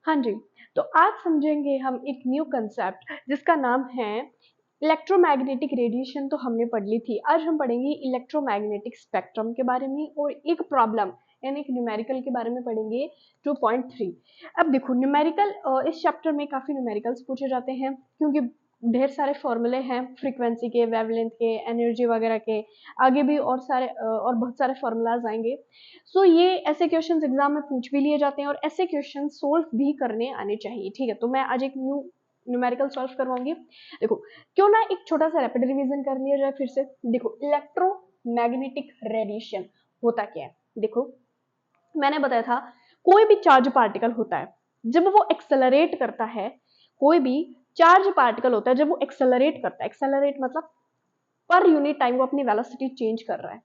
हाँ जी, तो आज समझेंगे हम एक न्यू कंसेप्ट जिसका नाम है इलेक्ट्रोमैग्नेटिक रेडिएशन। तो हमने पढ़ ली थी, आज हम पढ़ेंगे इलेक्ट्रोमैग्नेटिक स्पेक्ट्रम के बारे में और एक प्रॉब्लम यानी एक न्यूमेरिकल के बारे में पढ़ेंगे 2.3। अब देखो न्यूमेरिकल, इस चैप्टर में काफ़ी न्यूमेरिकल्स पूछे जाते हैं क्योंकि ढेर सारे फॉर्मूले हैं फ्रीक्वेंसी के, वेवलेंथ के, एनर्जी वगैरह के, आगे भी और सारे और बहुत सारे फॉर्मूलाज आएंगे। सो ये ऐसे क्वेश्चंस एग्जाम में पूछ भी लिए जाते हैं और ऐसे क्वेश्चन सोल्व भी करने आने चाहिए। ठीक है, तो मैं आज एक न्यू न्यूमेरिकल सॉल्व करवाऊंगी। देखो, क्यों ना एक छोटा सा रैपिड रिवीजन कर लिया जाए फिर से। देखो, इलेक्ट्रोमैग्नेटिक रेडिएशन होता क्या है। देखो, मैंने बताया था कोई भी चार्ज पार्टिकल होता है जब वो एक्सेलरेट करता है, कोई भी चार्ज पार्टिकल होता है जब वो एक्सेलरेट करता है, एक्सेलरेट मतलब पर यूनिट टाइम वो अपनी वेलोसिटी चेंज कर रहा है।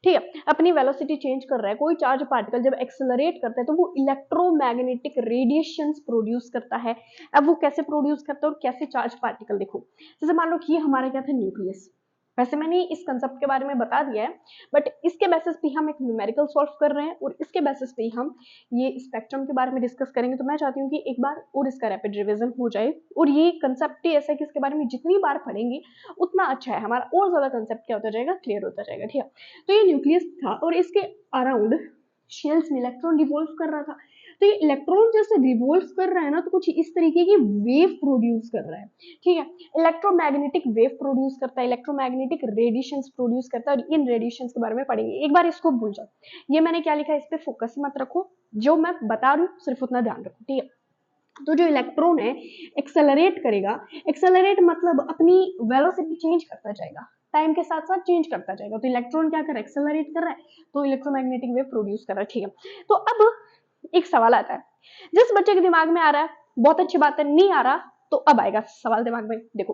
ठीक है, अपनी वेलोसिटी चेंज कर रहा है कोई चार्ज पार्टिकल जब एक्सेलरेट करता है तो वो इलेक्ट्रोमैग्नेटिक रेडिएशंस प्रोड्यूस करता है। अब वो कैसे प्रोड्यूस करता है और कैसे चार्ज पार्टिकल, देखो जैसे मान लो कि ये हमारा क्या था, न्यूक्लियस। वैसे मैंने इस कंसेप्ट के बारे में बता दिया है, बट इसके बेसिस पे हम एक न्यूमेरिकल सॉल्व कर रहे हैं और इसके बेसिस पे हम ये स्पेक्ट्रम के बारे में डिस्कस करेंगे। तो मैं चाहती हूँ कि एक बार और इसका रैपिड रिवीजन हो जाए और ये कंसेप्ट ही ऐसा है कि इसके बारे में जितनी बार पढ़ेंगे उतना अच्छा है, हमारा और ज्यादा कंसेप्ट क्या होता जाएगा, क्लियर होता जाएगा। ठीक है, तो ये न्यूक्लियस था और इसके अराउंड शेल्स में इलेक्ट्रॉन रिवॉल्व कर रहा था। तो ये इलेक्ट्रॉन जैसे रिवॉल्व कर रहा है ना, तो कुछ इस तरीके की वेव प्रोड्यूस कर रहा है। ठीक है, इलेक्ट्रोमैग्नेटिक वेव प्रोड्यूस करता है, इलेक्ट्रोमैग्नेटिक रेडिएशंस प्रोड्यूस करता है और इन रेडिएशंस के बारे में पढ़ेंगे। एक बार इसको भूल जाओ, ये मैंने क्या लिखा है इस पे फोकस मत रखो, जो मैं बता रही हूँ सिर्फ उतना ध्यान रखो। ठीक है, तो जो इलेक्ट्रॉन है एक्सेलरेट करेगा, एक्सेलरेट मतलब अपनी वेलोसिटी चेंज करता जाएगा, टाइम के साथ साथ चेंज करता जाएगा। तो इलेक्ट्रॉन क्या कर रहा है, एक्सेलरेट कर रहा है, तो इलेक्ट्रोमैग्नेटिक वेव प्रोड्यूस कर रहा है। ठीक है, तो अब एक सवाल आता है जिस बच्चे के दिमाग में आ रहा है, बहुत अच्छी बात है, नहीं आ रहा तो अब आएगा सवाल दिमाग में। देखो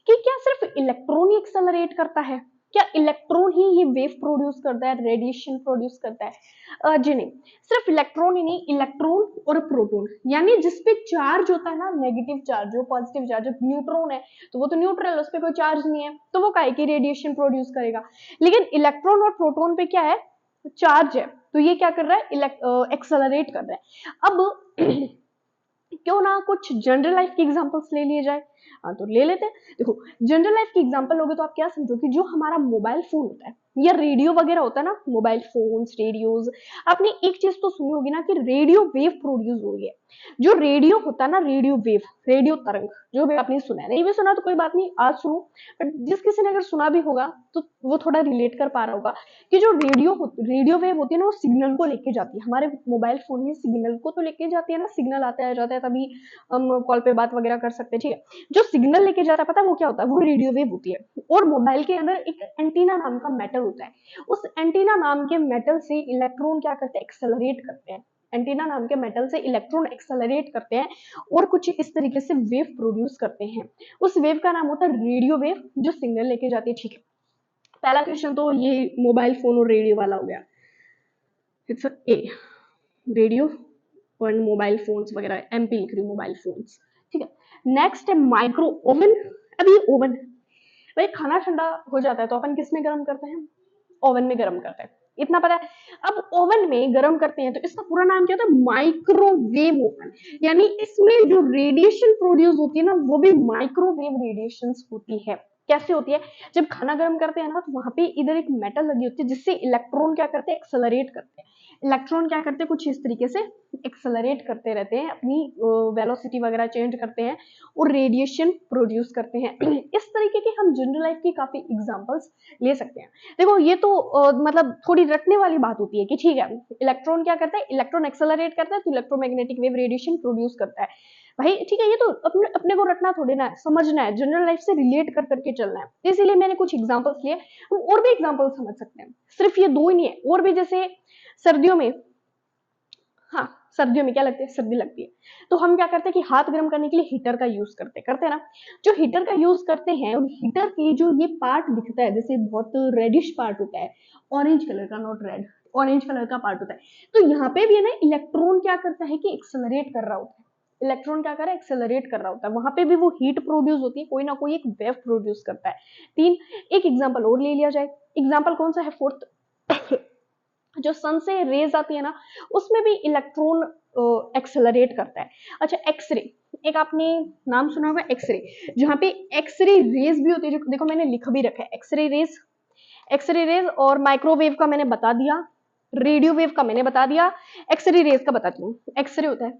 कि क्या सिर्फ इलेक्ट्रॉन ही एक्सेलरेट करता है, क्या इलेक्ट्रॉन ही ये वेव प्रोड्यूस करता है, रेडिएशन प्रोड्यूस करता है? जी नहीं, सिर्फ इलेक्ट्रॉन ही नहीं, इलेक्ट्रॉन और प्रोटॉन यानी जिसपे चार्ज होता है ना, नेगेटिव चार्ज जो पॉजिटिव चार्ज, न्यूट्रॉन है तो वो तो न्यूट्रल, उस पर कोई चार्ज नहीं है तो वो काहे की रेडिएशन प्रोड्यूस करेगा। लेकिन इलेक्ट्रॉन और प्रोटॉन पे क्या है, चार्ज है, तो ये क्या कर रहा है, एक्सेलरेट कर रहा है। अब क्यों ना कुछ जनरल लाइफ की एग्जांपल्स ले लिए जाए। हाँ, तो ले लेते हैं। देखो, जनरल लाइफ की एग्जांपल लोगे तो आप क्या समझो कि जो हमारा मोबाइल फोन होता है या रेडियो वगैरह होता है ना, मोबाइल फोन्स, रेडियोज, आपने एक चीज तो सुनी होगी ना कि रेडियो वेव प्रोड्यूस हो रही है। जो रेडियो होता है ना, रेडियो वेव, रेडियो तरंग, जो भी आपने सुना है, नहीं भी सुना तो कोई बात नहीं, आज सुनो। बट जिस किसी ने अगर सुना भी होगा तो वो थोड़ा रिलेट कर पा रहा होगा कि जो रेडियो वेव होती है ना, वो सिग्नल को लेके जाती है। हमारे मोबाइल फोन में सिग्नल को तो लेके जाती है ना, सिग्नल आता है जाता है तभी हम कॉल पे बात वगैरह कर सकते हैं। ठीक है, जो सिग्नल लेके जाता है पता है वो क्या होता है, वो रेडियो वेव होती है। और मोबाइल के अंदर एक एंटीना नाम का मेटल होता है, उस एंटीना नाम के मेटल से इलेक्ट्रॉन क्या करते हैं, एक्सेलरेट करते हैं। एंटीना नाम के मेटल से इलेक्ट्रॉन एक्सेलरेट करते हैं और कुछ इस तरीके से वेव प्रोड्यूस करते हैं। उस वेव का नाम होता है रेडियो वेव, जो सिग्नल लेके जाती है। ठीक है, पहला क्वेश्चन तो ये मोबाइल फोन और रेडियो वाला हो गया, इट्स ए रेडियो और मोबाइल फोन्स वगैरह, एमपी लिख रही हूँ, मोबाइल फोन्स। ठीक है, नेक्स्ट है माइक्रो ओवन। अब ये ओवन, भाई खाना ठंडा हो जाता है तो अपन किस में गर्म करते हैं, ओवन में गर्म करते हैं, इतना पता है। अब ओवन में गर्म करते हैं तो इसका पूरा नाम क्या होता है, माइक्रोवेव ओवन। यानी इसमें जो रेडिएशन प्रोड्यूस होती है ना, वो भी माइक्रोवेव रेडिएशन होती है। कैसे होती है, जब खाना गर्म करते हैं ना तो वहां पे इधर एक मेटल लगी होती है जिससे इलेक्ट्रॉन क्या करते हैं, एक्सेलरेट करते हैं। इलेक्ट्रॉन क्या करते हैं, कुछ इस तरीके से एक्सेलरेट करते रहते हैं, अपनी वेलोसिटी वगैरह चेंज करते हैं और रेडिएशन प्रोड्यूस करते हैं। इस तरीके की हम जनरल लाइफ की काफी एग्जांपल्स ले सकते हैं। देखो ये तो मतलब थोड़ी रटने वाली बात होती है कि ठीक है, इलेक्ट्रॉन क्या करता है, इलेक्ट्रॉन एक्सेलरेट करता है तो इलेक्ट्रोमैग्नेटिक वेव रेडिएशन प्रोड्यूस करता है। भाई ठीक है, ये तो अपने अपने को रटना थोड़ी ना है, समझना है, जनरल लाइफ से रिलेट कर करके चलना है। इसीलिए मैंने कुछ एग्जांपल्स लिए, हम और भी एग्जांपल समझ सकते हैं, सिर्फ ये दो ही नहीं है, और भी। जैसे सर्दियों में, हाँ सर्दियों में क्या लगती है, सर्दी लगती है तो हम क्या करते हैं कि हाथ गर्म करने के लिए हीटर का यूज करते हैं ना। जो हीटर का यूज करते हैं और हीटर की जो ये पार्ट दिखता है जैसे बहुत रेडिश पार्ट होता है, ऑरेंज कलर का, नॉट रेड, ऑरेंज कलर का पार्ट होता है। तो यहाँ पे भी है ना, इलेक्ट्रॉन क्या करता है कि एक्सेलरेट कर रहा होता है। इलेक्ट्रॉन क्या कर रहा है, एक्सेलरेट कर रहा होता है, वहां पे भी वो हीट प्रोड्यूस होती है, कोई ना कोई एक वेव प्रोड्यूस करता है। तीन, एक एग्जाम्पल और ले लिया जाए। एग्जाम्पल कौन सा है, फोर्थ, जो सन से रेज आती है ना, उसमें भी इलेक्ट्रॉन एक्सेलरेट करता है। अच्छा, एक्सरे, एक आपने नाम सुना होगा एक्सरे, जहाँ पे एक्सरे रेज भी होती है, जो देखो मैंने लिख भी रखा है एक्सरे रेज। एक्सरे रेज और माइक्रोवेव का मैंने बता दिया, रेडियो वेव का मैंने बता दिया, एक्सरे रेज का बताती हूँ। एक्सरे होता है,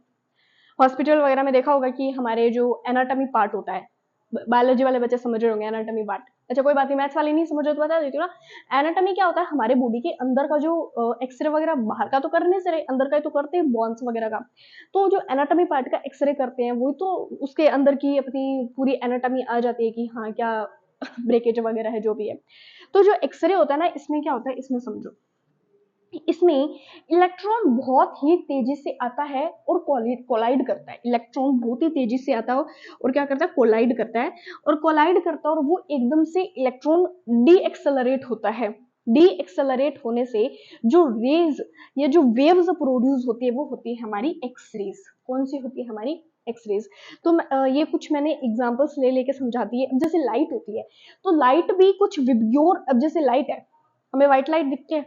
हॉस्पिटल वगैरह में देखा होगा कि हमारे जो एनाटॉमी पार्ट होता है, बायोलॉजी वाले बच्चे समझ रहे होंगे एनाटॉमी पार्ट। अच्छा कोई बात नहीं, मैथ्स वाले नहीं समझ रहे तो बता देती हूँ ना। एनाटॉमी क्या होता है, हमारे बॉडी के अंदर का जो एक्सरे वगैरह बाहर का तो करने से रहे, अंदर का ही तो करते हैं बोन्स वगैरह का। तो जो एनाटॉमी पार्ट का एक्सरे करते हैं वही तो उसके अंदर की अपनी पूरी एनाटॉमी आ जाती है कि हाँ क्या ब्रेकेज वगैरह है जो भी है। तो जो एक्सरे होता है ना, इसमें क्या होता है, इसमें समझो, इसमें इलेक्ट्रॉन बहुत ही तेजी से आता है और कोलाइड करता है। इलेक्ट्रॉन बहुत ही तेजी से आता है और क्या करता है, कोलाइड करता है। और कोलाइड करता है और वो एकदम से इलेक्ट्रॉन डी एक्सेलरेट होता है। डी एक्सेलरेट होने से जो रेज या जो वेव्स प्रोड्यूस होती है वो होती है हमारी एक्सरेज। कौन सी होती है, हमारी एक्सरेज। तो ये कुछ मैंने एग्जांपल्स ले लेके समझाती है। अब जैसे लाइट होती है, तो लाइट भी कुछ विबग्योर, अब जैसे लाइट है, हमें व्हाइट लाइट दिखती है,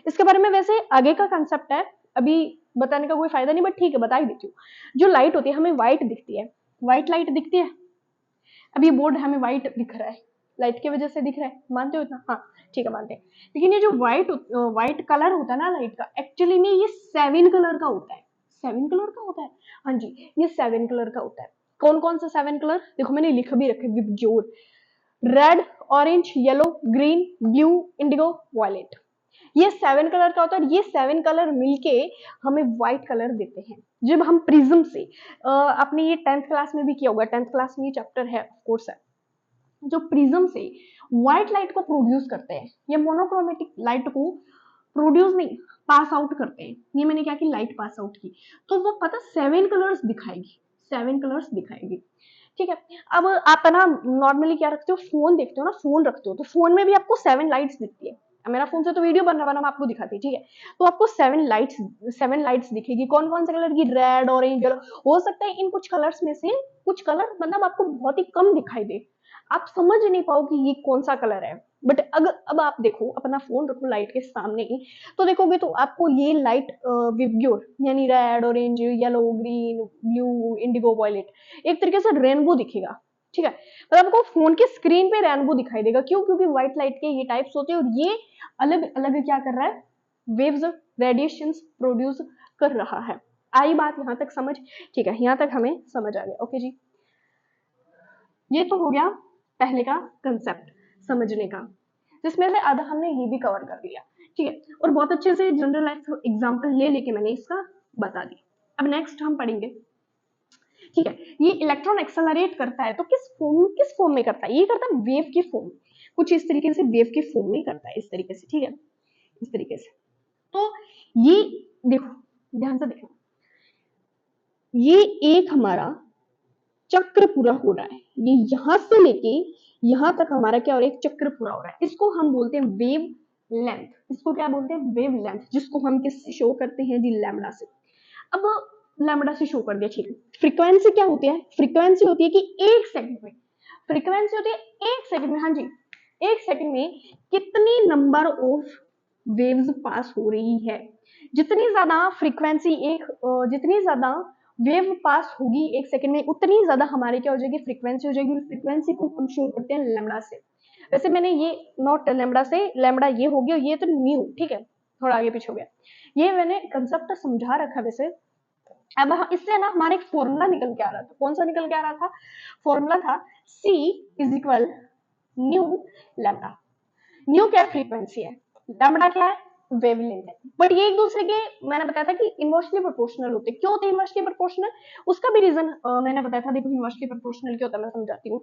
इसके बारे में वैसे आगे का कंसेप्ट है, अभी बताने का कोई फायदा नहीं, बट ठीक है बता ही देती हूँ। जो लाइट होती है हमें व्हाइट दिखती है, व्हाइट लाइट दिखती है। अब ये बोर्ड हमें व्हाइट दिख रहा है, लाइट की वजह से दिख रहा है, मानते हो इतना? हाँ ठीक है मानते हैं। लेकिन ये जो व्हाइट कलर होता है ना लाइट का, एक्चुअली में ये 7 कलर का होता है। 7 कलर का होता है, हाँ जी, ये 7 कलर का होता है। कौन कौन सा 7 कलर, देखो मैंने लिख भी रखे, VIBGYOR, red, orange, yellow, green, blue, indigo, violet. ये 7 कलर का होता है और ये 7 कलर मिलके हमें व्हाइट कलर देते हैं। जब हम प्रिज्म से, आपने ये 10th क्लास में भी किया होगा, 10th क्लास में ये चैप्टर है ऑफ कोर्स है, जो प्रिज्म से व्हाइट लाइट को प्रोड्यूस करते हैं, ये मोनोक्रोमेटिक लाइट को प्रोड्यूस नहीं, पास आउट करते हैं। ये मैंने क्या की, लाइट पास आउट की, तो वो पता 7 कलर्स दिखाएगी, 7 कलर्स दिखाएगी। ठीक है, अब आप ना नॉर्मली क्या रखते हो, फोन देखते हो ना, फोन रखते हो तो फोन में भी आपको 7 लाइट्स दिखती है। मेरा फोन से तो वीडियो बन रहा है, मैं आपको दिखाती हूँ, ठीक है। तो आपको 7 लाइट्स दिखेगी, कौन कौन से कलर की, रेड, ऑरेंज, येलो। हो सकता है इन कुछ कलर्स में से कुछ कलर मतलब आपको बहुत ही कम दिखाई दे, आप समझ नहीं पाओ कि ये कौन सा कलर है। बट अगर अब आप देखो, अपना फोन रखो लाइट के सामने ही, तो देखोगे तो आपको ये लाइट विबग्योर यानी red, orange, yellow, green, blue, indigo, violet एक तरीके से रेनबो दिखेगा। ठीक है, मतलब आपको फोन के स्क्रीन पे रेनबो दिखाई देगा। क्यों? क्योंकि व्हाइट लाइट के ये टाइप्स होते हैं और ये अलग अलग क्या कर रहा है, वेव्स, रेडिएशंस प्रोड्यूस कर रहा है। आई बात यहां तक समझ? ठीक है, यहां तक हमें समझ आ गया। ओके जी, ये तो हो गया पहले का कंसेप्ट समझने का, जिसमें से आधा हमने ये भी कवर कर लिया। ठीक है, और बहुत अच्छे से जनरलाइज एग्जांपल ले लेके मैंने इसका बता दी। अब नेक्स्ट हम पढ़ेंगे, ठीक है, ये इलेक्ट्रॉन एक्सेलरेट करता है तो किस फॉर्म में करता है, ये करता है वेव की फॉर्म, कुछ इस तरीके से वेव की फॉर्म में करता है, इस तरीके से। ठीक है, इस तरीके से। तो ये देखो, ध्यान से देखो, ये एक हमारा चक्र पूरा हो रहा है, ये यहां से लेके यहां तक हमारा क्या हो रहा है, एक चक्र पूरा हो रहा है। इसको हम बोलते हैं वेव लेंथ, इसको क्या बोलते हैं, वेव लेंथ, जिसको हम किससे शो करते हैं जी, लैम्डा से। अब लैम्डा से शो कर दिया, ठीक है। फ्रीक्वेंसी क्या होती है, फ्रीक्वेंसी होती है कि 1 सेकंड में, फ्रीक्वेंसी होती है 1 सेकंड में, हाँ जी, 1 सेकंड में कितनी नंबर ऑफ वेव्स पास हो रही है। जितनी ज्यादा फ्रीक्वेंसी जितनी ज्यादा वेव पास होगी 1 सेकंड में, उतनी ज्यादा हमारी क्या हो जाएगी, फ्रीक्वेंसी हो जाएगी। फ्रीक्वेंसी को हम शो करते हैं लैम्डा से। वैसे मैंने ये नॉट लैम्डा से, लैम्डा ये हो गया, ये तो न्यू, ठीक है, थोड़ा आगे पीछे हो गया, ये मैंने कंसेप्ट समझा रखा वैसे। अब इससे ना हमारा एक फॉर्मूला निकल के आ रहा था, कौन सा निकल के आ रहा था, फॉर्मूला था C is equal new lambda. New क्या फ्रीक्वेंसी है, लैम्डा क्या है, वेवलेंथ है। बट ये एक दूसरे के, मैंने बताया था कि इनवर्सली प्रोपोर्शनल होते हैं। क्यों होते हैं इनवर्सली प्रोपोर्शनल, उसका भी रीजन मैंने बताया था। देखो इनवर्सली प्रोपोर्शनल क्या होता है, मैं समझाती हूँ।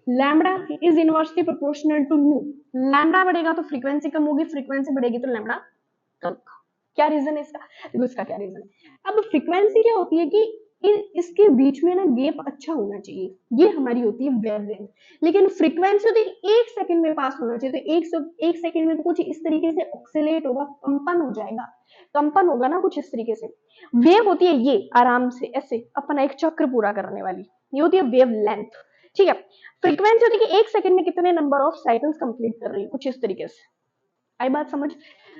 Lambda is inversely proportional to nu, lambda बढ़ेगा तो फ्रीक्वेंसी कम होगी, फ्रीक्वेंसी बढ़ेगी तो लैम्डा कम। क्या रीजन है इसका, देखो इसका क्या रीजन है। अब फ्रीक्वेंसी क्या होती है कि इसके बीच में ना गैप अच्छा होना चाहिए, ये हमारी होती है वेवलेंथ। लेकिन फ्रीक्वेंसी होती है 1 सेकंड में पास होना चाहिए, तो एक सेकंड में तो कुछ इस तरीके से ऑक्सीलेट होगा, कंपन हो जाएगा, कंपन होगा ना कुछ इस तरीके से। वेव होती है ये आराम से ऐसे अपना एक चक्र पूरा करने वाली, ये होती है वेव लेंथ। ठीक है, फ्रीक्वेंसी होती है कि 1 सेकंड में कितने नंबर ऑफ साइकिल्स कंप्लीट कर रही है, कुछ इस तरीके से। आई बात समझ?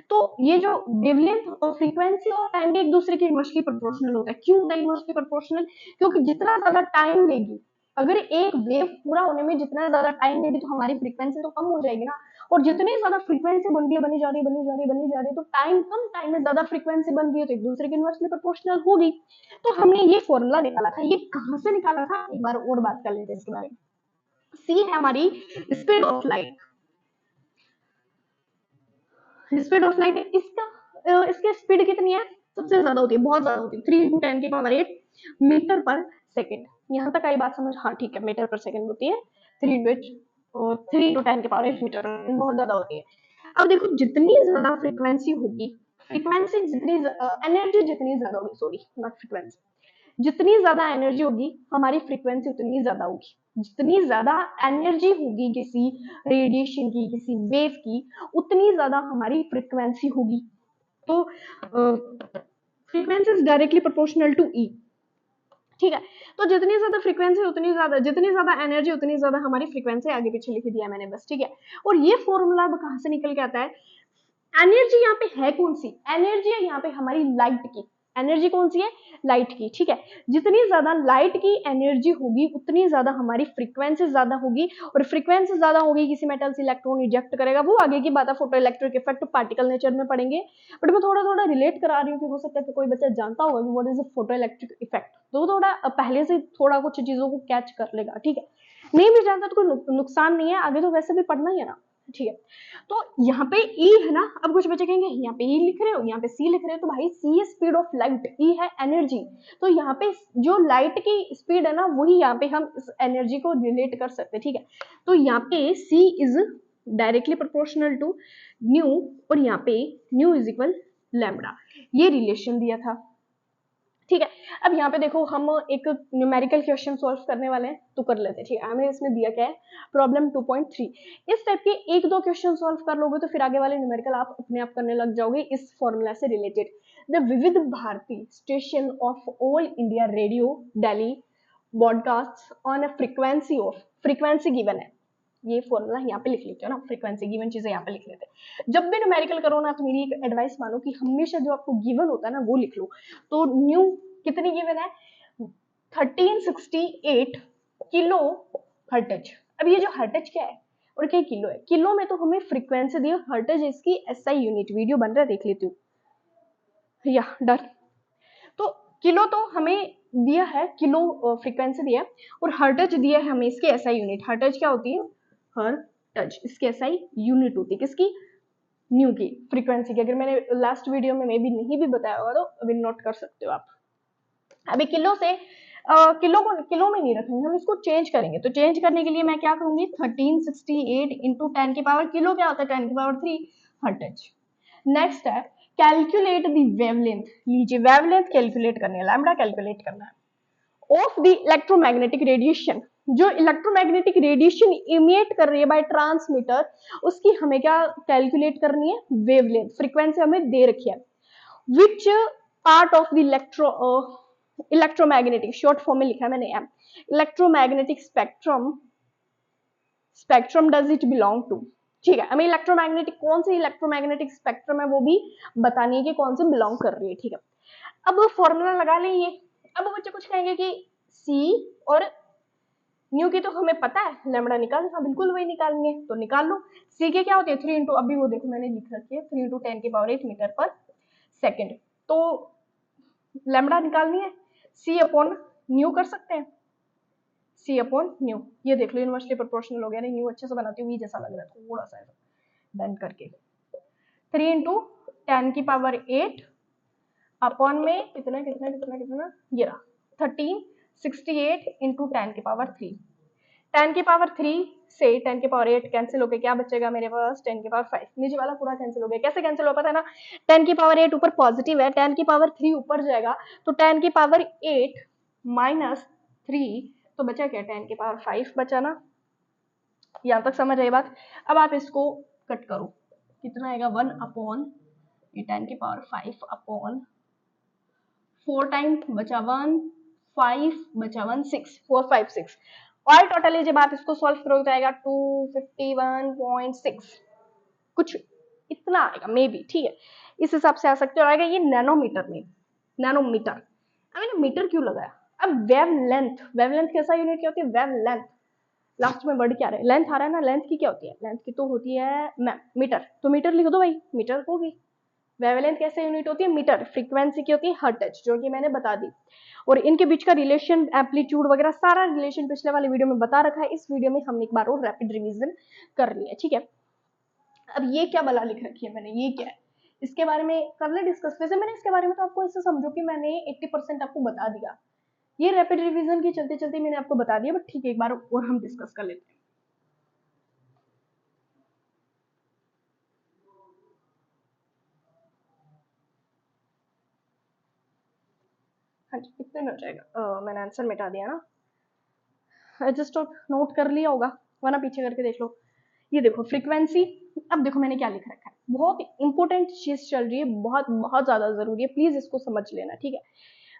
तो ये जो वेवलेंथ और फ्रीक्वेंसी और टाइम भी एक दूसरे के इनवर्सली प्रोपोर्शनल होता है। क्यों होता है इनवर्सली प्रोपोर्शनल? क्योंकि जितना ज्यादा टाइम लेगी, अगर एक वेव पूरा होने में जितना ज्यादा टाइम लेगी तो हमारी फ्रीक्वेंसी तो कम हो जाएगी ना। और जितनी ज्यादा फ्रीक्वेंसी बन रही है, बनी जा रही है, बनी जा रही है, बनी जा रही है, तो टाइम कम टाइम में ज्यादा फ्रीक्वेंसी बन रही है तो एक दूसरे के इनवर्सली प्रोपोर्शनल होगी। तो हमने ये फॉर्मूला निकाला था। ये कहाँ से निकाला था, एक बार और बात कर लेते हैं इसके बारे में। सी है हमारी speed of light. Speed of light इसका इसकी स्पीड कितनी है, सबसे ज्यादा होती है, बहुत ज्यादा होती है, 3 × 10⁸ मीटर पर सेकेंड। यहाँ तक आई बात समझ? हाँ ठीक है, मीटर पर सेकेंड होती है, 3 × 10⁸ मीटर, बहुत ज्यादा होती है। अब देखो जितनी ज्यादा फ्रीक्वेंसी होगी, फ्रीक्वेंसी जितनी एनर्जी जितनी ज्यादा होगी, सॉरी नॉट फ्रीक्वेंसी, जितनी ज्यादा एनर्जी होगी हमारी फ्रीक्वेंसी उतनी ज्यादा होगी। जितनी ज्यादा एनर्जी होगी किसी रेडिएशन की, किसी वेव की, उतनी ज्यादा हमारी फ्रीक्वेंसी होगी। तो frequency is directly proportional to E. ठीक है, तो जितनी ज्यादा फ्रीक्वेंसी उतनी ज्यादा, जितनी ज्यादा एनर्जी उतनी ज्यादा हमारी फ्रीक्वेंसी, आगे पीछे लिख दिया मैंने बस। ठीक है, और ये फॉर्मूला कहां से निकल के आता है? एनर्जी यहाँ पे है कौन सी? एनर्जी है यहाँ पे हमारी लाइट की। एनर्जी कौन सी है? लाइट की। ठीक है, जितनी ज्यादा लाइट की एनर्जी होगी उतनी ज्यादा हमारी फ्रीक्वेंसी ज्यादा होगी, और फ्रीक्वेंसी ज्यादा होगी किसी मेटल से इलेक्ट्रॉन इजेक्ट करेगा, वो आगे की बात है, photo electric effect particle nature में पढ़ेंगे। बट मैं थोड़ा थोड़ा रिलेट करा रही हूँ कि हो सकता है कि कोई बच्चा जानता होगा कि what is photo electric effect, तो थोड़ा पहले से थोड़ा कुछ चीजों को कैच कर लेगा। ठीक है, नहीं भी जानता तो कोई नुकसान नहीं है, आगे तो वैसे भी पढ़ना ही है ना। ठीक है, तो यहाँ पे ई है ना। अब कुछ बच्चे कहेंगे यहाँ पे ई लिख रहे हो, यहाँ पे सी लिख रहे हो, तो भाई सी है स्पीड ऑफ लाइट, ई है एनर्जी। तो यहाँ पे जो लाइट की स्पीड है ना, वही यहाँ पे हम इस एनर्जी को रिलेट कर सकते हैं। ठीक है, तो यहाँ पे C is directly proportional to nu, और यहाँ पे न्यू इज इक्वल लैम्बडा, ये रिलेशन दिया था। ठीक है, अब यहाँ पे देखो हम एक न्यूमेरिकल क्वेश्चन सॉल्व करने वाले हैं, तो कर लेते हैं। ठीक है, हमें इसमें दिया क्या है, प्रॉब्लम 2.3। इस टाइप के एक दो क्वेश्चन सॉल्व कर लोगे तो फिर आगे वाले न्यूमेरिकल आप अपने आप करने लग जाओगे इस फॉर्मूला से related. The Vividh Bharati station of All India Radio Delhi broadcast on a frequency of, frequency given है, ये फॉर्मूला यहाँ पे लिख लेते हो ना, फ्रीक्वेंसी गिवन चीजें यहाँ पे लिख लेते हैं। जब भी न्यूमेरिकल करो ना, तो मेरी एक एडवाइस मानो कि हमेशा जो आपको गिवन होता है ना वो लिख लो। तो न्यू कितनी गिवन है, 1368 किलो हर्टज। अब ये जो हर्टज क्या है और क्या किलो है, किलो में तो हमें फ्रीक्वेंसी दी, हर्टज इसकी एसआई यूनिट, वीडियो बन रहा है देख लेती हूँ, या डन। तो किलो तो हमें दिया है, किलो फ्रीक्वेंसी दिया है, और हर्टज दिया है हमें इसकी एसआई यूनिट। हर्टज क्या होती है, हर्टज इसकी एसआई यूनिट होती है, किसकी, न्यू की, फ्रीक्वेंसी की। अगर मैंने लास्ट वीडियो में मे भी नहीं भी बताया होगा तो अभी नोट कर सकते हो आप। अभी किलो से किलो को किलो में नहीं रखेंगे, हम इसको चेंज करेंगे। तो चेंज करने के लिए मैं क्या करूंगी, 1368 इंटू 10 की पावर, किलो क्या होता है 10 की पावर 3 हर्टज। नेक्स्ट है कैलकुलेट दी वेवलेंथ, लीजिए वेवलेंथ कैलकुलेट करनी है, लैम्बडा कैलकुलेट करना है, ऑफ द इलेक्ट्रोमैग्नेटिक रेडिएशन, जो इलेक्ट्रोमैग्नेटिक रेडिएशन इमिट कर रही है बाय ट्रांसमीटर, उसकी हमें क्या कैलकुलेट करनी है, वेवलेंथ, फ्रीक्वेंसी हमें दे रखी है। Which part of the electromagnetic, short form में लिखा है मैंने M, electromagnetic spectrum, spectrum does it belong to. ठीक है, हमें इलेक्ट्रोमैग्नेटिक, कौन सी इलेक्ट्रोमैग्नेटिक स्पेक्ट्रम है वो भी बतानी है कि कौन से बिलोंग कर रही है। ठीक है, अब फॉर्मूला लगा लेंगे। अब बच्चे कुछ कहेंगे कि सी और न्यू की तो हमें पता है, लैम्बडा निकाल, हाँ बिल्कुल वही निकालेंगे, तो निकाल लो। सी के क्या होती है 3 इंटू, अभी वो देखो मैंने लिख रखी है 3 × 10 की पावर 8 मीटर पर सेकेंड। तो लैम्बडा निकालनी है, सी अपॉन न्यू कर सकते हैं, सी अपॉन न्यू, ये देख लो इनवर्सली प्रोपोर्शनल हो गया। नहीं न्यू अच्छे से बनाती हूँ, जैसा लग रहा है थोड़ा सा बेंड करके, 3 इंटू 10 की पावर 8 अपॉन में कितना कितना कितना कितना, ये रहा 1368 इंटू 10 की पावर 3। 10 की पावर 3 से 10 की पावर 8 कैंसिल हो गया, क्या बचेगा मेरे पास 10 की पावर 5, नीचे वाला पूरा कैंसिल हो गया। कैसे कैंसिल हो, पता है ना, 10 की पावर 8 ऊपर पॉजिटिव है, 10 की पावर 3 ऊपर जाएगा, तो 10 की पावर 8 माइनस 3, तो बचा क्या 10 की पावर 5 बचा ना। यहाँ तक समझ आई बात। अब आप इसको कट करो, कितना आएगा 1 अपॉन 10 की पावर 5 अपॉन 4 टाइम बचा 1, 5 बचा 1, 6, 4 5 6, और टोटली जब आप इसको सॉल्व करोगे तो आएगा 251.6 कुछ इतना आएगा मे बी, ठीक है, इस हिसाब से आ सकते हो, आएगा ये नैनोमीटर में, नैनोमीटर। अब मैंने मीटर क्यों लगाया? अब वेव लेंथ कैसा यूनिट क्या होती है? वेव लेंथ, लास्ट में वर्ड क्या आ रहा है? लेंथ आ रहा है ना, लेंथ की क्या होती है? लेंथ की तो होती है मीटर, तो मीटर लिख दो भाई, मीटर होगी। वेवलेंथ कैसे यूनिट होती है? मीटर। फ्रीक्वेंसी की होती है हर्ट्ज, जो कि मैंने बता दी। और इनके बीच का रिलेशन, एम्पलीट्यूड वगैरह सारा रिलेशन पिछले वाले वीडियो में बता रखा है, इस वीडियो में हमने एक बार और रैपिड रिवीजन कर लिया, ठीक है। अब ये क्या बला लिख रखी है मैंने, ये क्या है, इसके बारे में कर ले डिस्कस। वैसे मैंने इसके बारे में तो आपको इससे समझो कि मैंने 80% आपको बता दिया, ये रैपिड रिवीजन की चलते चलते मैंने आपको बता दिया, बट ठीक है एक बार और हम डिस्कस कर लेते हैं। हाँ जी, कितने में हो जाएगा? मैंने आंसर मिटा दिया ना, जस्ट नोट कर लिया होगा, वरना पीछे करके देख लो। ये देखो फ्रीक्वेंसी, अब देखो मैंने क्या लिख रखा है, बहुत इंपॉर्टेंट चीज चल रही है, बहुत बहुत ज्यादा जरूरी है, प्लीज इसको समझ लेना, ठीक है।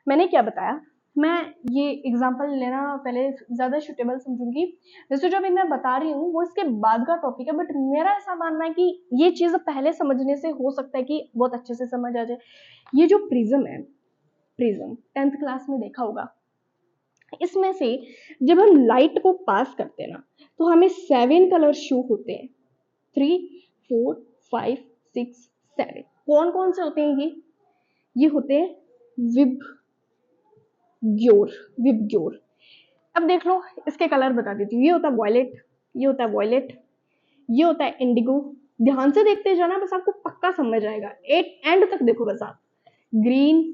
मैंने क्या बताया, मैं ये एग्जांपल लेना पहले ज्यादा सुटेबल समझूंगी, जैसे जो अभी मैं बता रही हूँ वो इसके बाद का टॉपिक है, बट मेरा ऐसा मानना है कि ये चीज पहले समझने से हो सकता है कि बहुत अच्छे से समझ आ जाए। ये जो प्रिज्म है, प्रिज्म 10th क्लास में देखा होगा, इसमें से जब हम लाइट को पास करते हैं ना, तो हमें 7 कलर शो होते हैं, 3, 4, 5, 6, 7। कौन कौन से होते हैं ये होते हैं विबग्योर, विबग्योर। अब देख लो इसके कलर बता देती हूँ, ये होता है वॉयलेट, ये होता है वॉयलेट, ये होता है इंडिगो। ध्यान से देखते जाना, बस आपको पक्का समझ आएगा, एंड तक देखो बस आप। ग्रीन,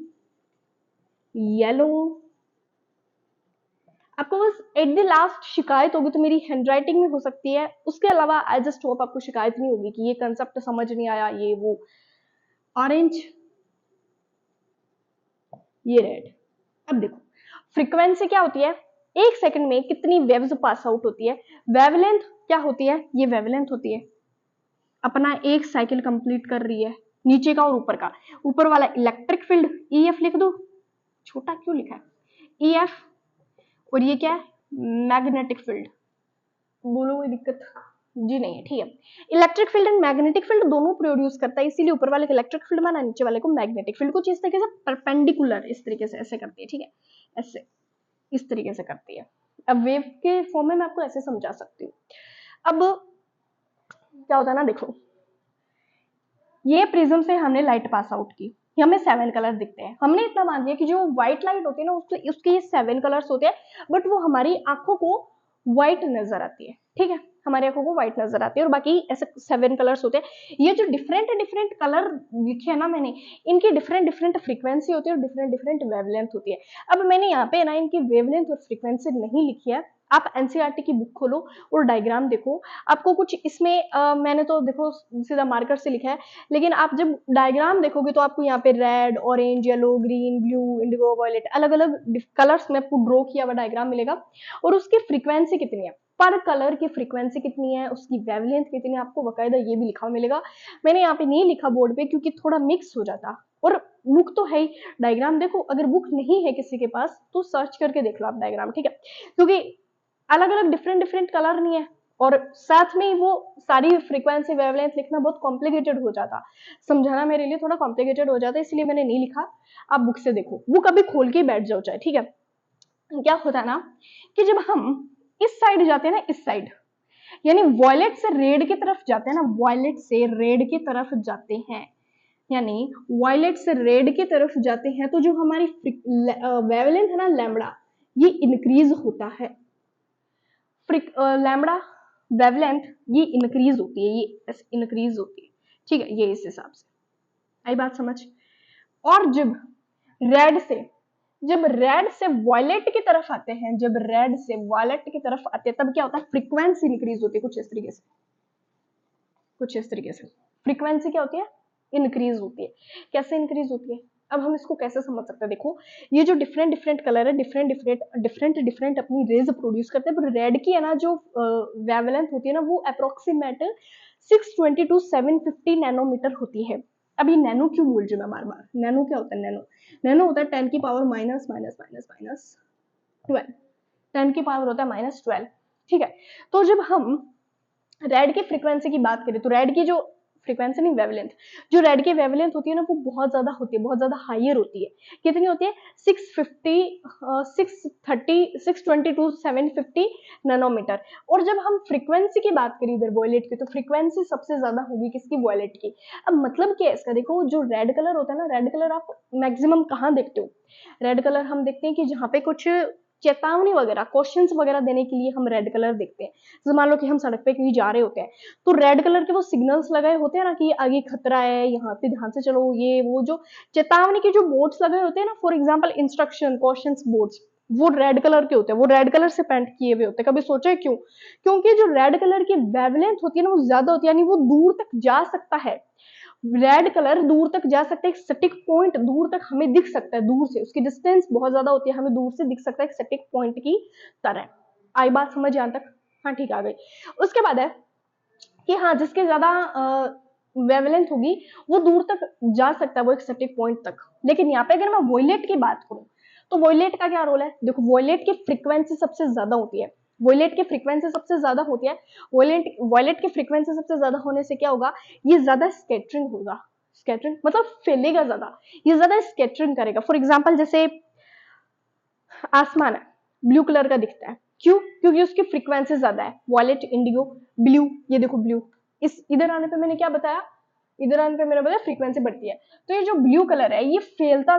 येलो, आपको बस एट द लास्ट शिकायत होगी तो मेरी हैंडराइटिंग में हो सकती है, उसके अलावा आई जस्ट होप आपको शिकायत नहीं होगी कि ये कंसेप्ट समझ नहीं आया, ये वो। ऑरेंज, ये रेड। अब देखो फ्रीक्वेंसी क्या होती है, एक सेकंड में कितनी वेव्स पास आउट होती है। वेवलेंथ क्या होती है? ये वेवलेंथ होती है, अपना एक साइकिल कंप्लीट कर रही है, नीचे का और ऊपर का। ऊपर वाला इलेक्ट्रिक फील्ड, ई एफ लिख दो, छोटा क्यों लिखा है ई एफ, और ये क्या है? Magnetic field. बोलो कोई दिक्कत? जी नहीं है, ठीक है। Electric field and magnetic field दोनों प्रोड्यूस करता है, इसीलिए ऊपर वाले को इलेक्ट्रिक फील्ड माना, नीचे वाले को मैग्नेटिक फील्ड। कुछ इस तरीके से परपेंडिकुलर, इस तरीके से ऐसे करती है, ठीक है, ऐसे इस तरीके से करती है। अब वेव के फॉर्म में मैं आपको ऐसे समझा सकती हूँ। अब क्या होता है ना, देखो ये प्रिज्म से हमने लाइट पास आउट की, हमें 7 कलर दिखते हैं, हमने इतना मान लिया कि जो व्हाइट लाइट होती है ना उसके ये 7 कलर्स होते हैं, बट वो हमारी आंखों को व्हाइट नजर आती है, ठीक है, हमारी आंखों को व्हाइट नजर आती है, और बाकी ऐसे 7 कलर्स होते हैं। ये जो डिफरेंट डिफरेंट कलर लिखे है ना मैंने, इनकी डिफरेंट डिफरेंट फ्रीक्वेंसी होती है और डिफरेंट डिफरेंट वेवलेंथ होती है। अब मैंने यहाँ पे ना इनकी वेवलेंथ और फ्रीक्वेंसी नहीं लिखी है, आप एनसीईआरटी की बुक खोलो और डायग्राम देखो, आपको कुछ इसमें मैंने तो देखो सीधा मार्कर से लिखा है, लेकिन आप जब डायग्राम देखोगे तो आपको यहाँ पे red, orange, yellow, green, blue, indigo, violet, अलग अलग कलर्स में आपको ड्रॉ किया हुआ डायग्राम मिलेगा, और उसकी फ्रीक्वेंसी कितनी है, पर कलर की फ्रीक्वेंसी कितनी है, उसकी वेवलेंथ कितनी है, आपको बकायदा ये भी लिखा मिलेगा। मैंने यहाँ पे नहीं लिखा बोर्ड पे क्योंकि थोड़ा मिक्स हो जाता, और बुक तो है ही, डायग्राम देखो, अगर बुक नहीं है किसी के पास तो सर्च करके देख लो आप डायग्राम, ठीक है, क्योंकि अलग अलग डिफरेंट डिफरेंट कलर नहीं है, और साथ में वो सारी फ्रीक्वेंसी वेवलेंथ लिखना बहुत कॉम्प्लिकेटेड हो जाता, समझाना मेरे लिए थोड़ा कॉम्प्लिकेटेड हो जाता है, इसलिए मैंने नहीं लिखा। आप बुक से देखो, बुक अभी खोल के बैठ जाओ चाहे, ठीक है। क्या होता है ना कि जब हम इस साइड जाते हैं ना, इस साइड यानी वॉयलेट से रेड की तरफ जाते हैं ना, वॉयलेट से रेड की तरफ जाते हैं, यानी वॉयलेट से रेड की तरफ जाते हैं, तो जो हमारी वेवलेंथ है ना लैम्बडा, ये इंक्रीज होता है। लैम्बडा वेवलेंथ ये इंक्रीज होती है, ये इंक्रीज होती है, ठीक है, ये इस हिसाब से आई बात समझ। और जब रेड से वॉयलेट की तरफ आते हैं, जब रेड से वॉयलेट की तरफ आते हैं, तब क्या होता है? फ्रीक्वेंसी इंक्रीज होती है, कुछ इस तरीके से, कुछ इस तरीके से फ्रीक्वेंसी क्या होती है? इंक्रीज होती है। कैसे इंक्रीज होती है? अब हम इसको कैसे समझ सकते हैं? देखो ये जो डिफरेंट डिफरेंट कलर है, डिफरेंट डिफरेंट अपनी रेज प्रोड्यूस करते हैं, पर रेड की है ना जो वेवलेंथ होती है ना, वो अप्रोक्सीमेट 620 to 750 नैनोमीटर होती है। अब ये नैनो क्यों बोल रही हूँ मैं बार बार? नैनो क्या होता है? नैनो होता है 10 की power minus minus minus minus 12, 10 की पावर होता है -12, ठीक है। तो जब हम रेड की फ्रीक्वेंसी की बात करें तो रेड की जो फ्रीक्वेंसी नहीं, वेवलेंथ। जो रेड की वेवलेंथ होती है ना वो बहुत ज्यादा होती है, बहुत ज्यादा हायर होती है। कितनी होती है? 622 नैनोमीटर। और जब हम फ्रीक्वेंसी की बात करें इधर वॉयलेट की, तो फ्रीक्वेंसी सबसे ज्यादा होगी किसकी? वॉयलेट की। अब मतलब क्या है इसका? देखो जो रेड कलर होता है ना, रेड कलर आप मैक्सिमम कहाँ देखते हो? रेड कलर हम देखते हैं कि जहाँ पे कुछ चेतावनी वगैरह, क्वेश्चंस वगैरह देने के लिए हम रेड कलर देखते हैं। जैसे मान लो कि हम सड़क पे कहीं जा रहे होते हैं, तो रेड कलर के वो सिग्नल्स लगाए होते हैं ना कि आगे खतरा है, यहाँ पे ध्यान से चलो, ये वो जो चेतावनी के जो बोर्ड्स लगे होते हैं ना, for example instruction questions boards, वो रेड कलर के होते हैं, वो रेड कलर से पेंट किए हुए होते हैं। कभी सोचा है क्यों? क्योंकि जो रेड कलर की वेवलेंथ होती है ना वो ज्यादा होती है, यानी वो दूर तक जा सकता है। रेड कलर दूर तक जा सकता है, एक सटिक पॉइंट दूर तक हमें दिख सकता है, दूर से उसकी डिस्टेंस बहुत ज्यादा होती है, हमें दूर से दिख सकता है एक सटिक पॉइंट की तरह। आई बात समझ यहां तक? हाँ ठीक, आ गई। उसके बाद है कि हाँ, जिसके ज्यादा वेवलेंथ होगी वो दूर तक जा सकता है, वो एक सटिक पॉइंट तक। लेकिन यहाँ पे अगर मैं वॉयलेट की बात करूं, तो वॉयलेट का क्या रोल है? देखो वॉयलेट की फ्रीक्वेंसी सबसे ज्यादा होती है, वॉयलेट की फ्रीक्वेंसी सबसे ज्यादा होती है। वॉयलेट वॉयलेट की फ्रीक्वेंसी सबसे ज्यादा होने से क्या होगा? ये ज्यादा स्कैटरिंग होगा। स्कैटरिंग मतलब फैलेगा ज्यादा, ये ज्यादा स्कैटरिंग करेगा। फॉर एग्जाम्पल जैसे आसमान है, ब्लू कलर का दिखता है, क्यों? क्योंकि उसकी फ्रीक्वेंसी ज्यादा है। वॉयलेट, इंडिगो, ब्लू, ये देखो ब्लू। इस इधर आने पे मैंने क्या बताया? इधर आने पे मैंने बताया फ्रीक्वेंसी बढ़ती है। तो ये जो ब्लू कलर है ये फैलता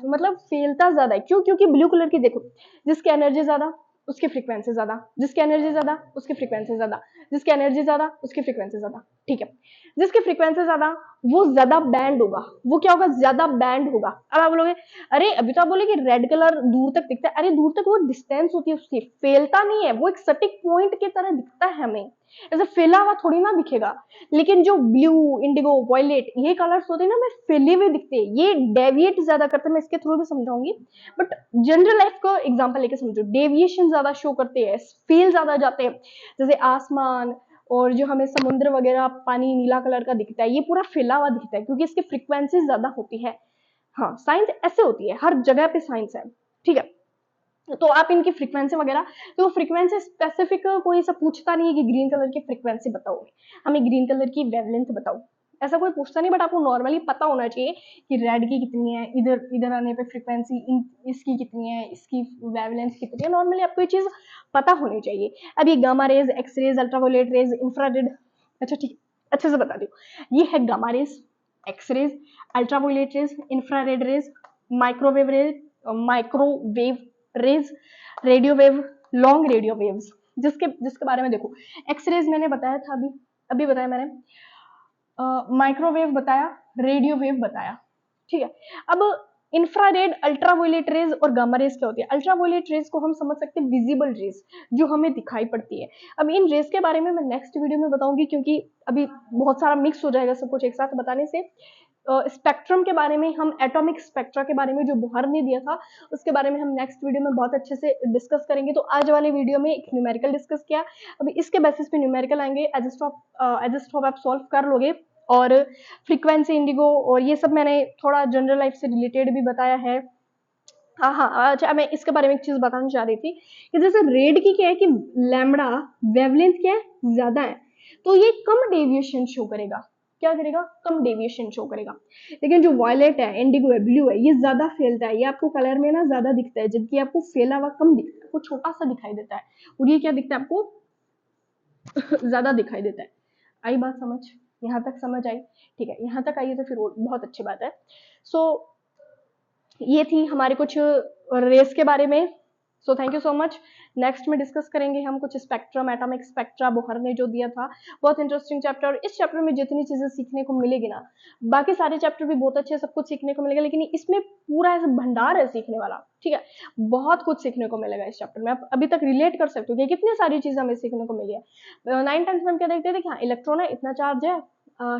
मतलब फैलता ज्यादा है। क्यों? क्योंकि ब्लू कलर की देखो, जिसकी एनर्जी ज्यादा उसकी फ्रीक्वेंसी ज्यादा, जिसकी एनर्जी ज्यादा उसकी फ्रीक्वेंसी ज्यादा, जिसकी एनर्जी ज्यादा उसकी फ्रीक्वेंसी ज्यादा। ठीक है, जिसकी फ्रीक्वेंसी ज्यादा वो ज्यादा बैंड होगा। वो क्या होगा? ज्यादा बैंड होगा। अब आप बोलोगे अरे अभी तो आप बोले कि रेड कलर दूर तक दिखता है। अरे दूर तक वो डिस्टेंस होती है उसकी, फैलता नहीं है, वो एक सटिक पॉइंट की तरह दिखता है हमें, ऐसे फैला हुआ थोड़ी ना दिखेगा। लेकिन जो ब्लू, इंडिगो, वॉयलेट ये कलर्स होते हैं ना, हमें फैले हुए दिखते हैं, ये डेविएट ज्यादा करते हैं। मैं इसके थ्रू भी समझाऊंगी, बट जनरल लाइफ को एग्जांपल लेके समझो। डेविएशन ज्यादा शो करते हैं, फील ज्यादा जाते हैं। जैसे आसमान और जो हमें समुद्र वगैरह, पानी नीला कलर का दिखता है, ये पूरा फैला हुआ दिखता है क्योंकि इसकी फ्रीक्वेंसी ज्यादा होती है। हाँ, साइंस ऐसे होती है, हर जगह पे साइंस है। ठीक है, तो आप इनकी फ्रीक्वेंसी वगैरह, तो फ्रीक्वेंसी स्पेसिफिक कोई ऐसा पूछता नहीं है कि ग्रीन कलर की फ्रीक्वेंसी बताओ, हमें ग्रीन कलर की वेवलेंथ बताओ, ऐसा कोई पूछता नहीं। बट आपको नॉर्मली पता होना चाहिए कि रेड की कितनी है, इधर इधर आने पे फ्रीक्वेंसी इसकी कितनी है, इसकी वेवलेंथ कितनी है, नॉर्मली आपको ये चीज पता होनी चाहिए। अब ये gamma rays, X rays, ultraviolet rays, infrared, अच्छा ठीक, अच्छे से बता दो। ये है gamma rays, X rays, ultraviolet rays, infrared rays, microwave rays, microwave rays, radio wave, long radio waves. जिसके जिसके बारे में देखो, एक्स रेज मैंने बताया था, अभी अभी बताया मैंने, माइक्रोवेव बताया, रेडियो वेव बताया। ठीक है, अब इंफ्रारेड, अल्ट्रावायलेट रेज और गामा रेज क्या होती है? अल्ट्रावायलेट रेज को हम समझ सकते हैं विजिबल रेज, जो हमें दिखाई पड़ती है। अब इन रेज के बारे में मैं नेक्स्ट वीडियो में बताऊंगी, क्योंकि अभी बहुत सारा मिक्स हो जाएगा सब कुछ एक साथ बताने से। स्पेक्ट्रम के बारे में, हम एटॉमिक स्पेक्ट्रा के बारे में जो बोहर ने दिया था, उसके बारे में हम नेक्स्ट वीडियो में बहुत अच्छे से डिस्कस करेंगे। तो आज वाले वीडियो में एक न्यूमेरिकल डिस्कस किया, अभी इसके बेसिस पे न्यूमेरिकल आएंगे। एज स्टॉप आप सॉल्व कर लोगे। और फ्रीक्वेंसी, इंडिगो और ये सब मैंने थोड़ा जनरल लाइफ से रिलेटेड भी बताया है। हाँ हाँ, अच्छा मैं इसके बारे में एक चीज बताना चाह रही थी कि जैसे रेड की क्या है कि लैम्बडा वेवलेंथ क्या है? ज्यादा है, तो ये कम डेविएशन शो करेगा। क्या करेगा? कम डेविएशन शो करेगा। लेकिन जो वॉयलेट है, इंडिगो है, ब्लू है, ये ज्यादा फैलता है, ये आपको कलर में ना ज्यादा दिखता है, जबकि आपको फैला हुआ कम दिखता है, आपको छोटा सा दिखाई देता है। और ये क्या दिखता है आपको? ज्यादा दिखाई देता है। आई बात समझ? यहाँ तक समझ आई? ठीक है, यहाँ तक आई है तो फिर बहुत अच्छी बात है। सो ये थी हमारे कुछ रेस के बारे में। So thank you so much. Next में डिस्कस करेंगे हम कुछ स्पेक्ट्रम, एटॉमिक स्पेक्ट्रा बोहर ने जो दिया था, बहुत इंटरेस्टिंग चैप्टर। और इस चैप्टर में जितनी चीजें सीखने को मिलेगी ना, बाकी सारे चैप्टर भी बहुत अच्छे, सब कुछ सीखने को मिलेगा, लेकिन इसमें पूरा ऐसा भंडार है सीखने वाला। ठीक है, बहुत कुछ सीखने को मिलेगा इस चैप्टर में। आप अभी तक रिलेट कर सकते हो कि कितनी सारी चीजें हमें सीखने को मिली है। 9th-10th में हम क्या देखते थे कि हाँ इलेक्ट्रॉन है, इतना चार्ज है,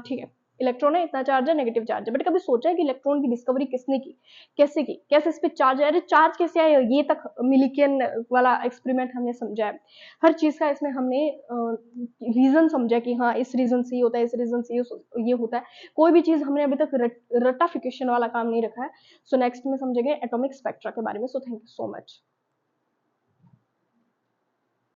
ठीक है, इलेक्ट्रॉन है, इतना चार्ज है, नेगेटिव चार्ज है। बट कभी सोचा है कि इलेक्ट्रॉन की डिस्कवरी किसने की, कैसे की, कैसे इस पे चार्ज है, अरे चार्ज कैसे आया, ये तक मिलिकियन वाला एक्सपेरिमेंट हमने समझा है। हर चीज का इसमें हमने रीजन समझा कि हाँ इस रीजन से ये होता है, इस रीजन से ये होता है। कोई भी चीज हमने अभी तक रटाफिकेशन वाला काम नहीं रखा है। सो नेक्स्ट में समझेंगे एटॉमिक स्पेक्ट्रा के बारे में। So thank you so much.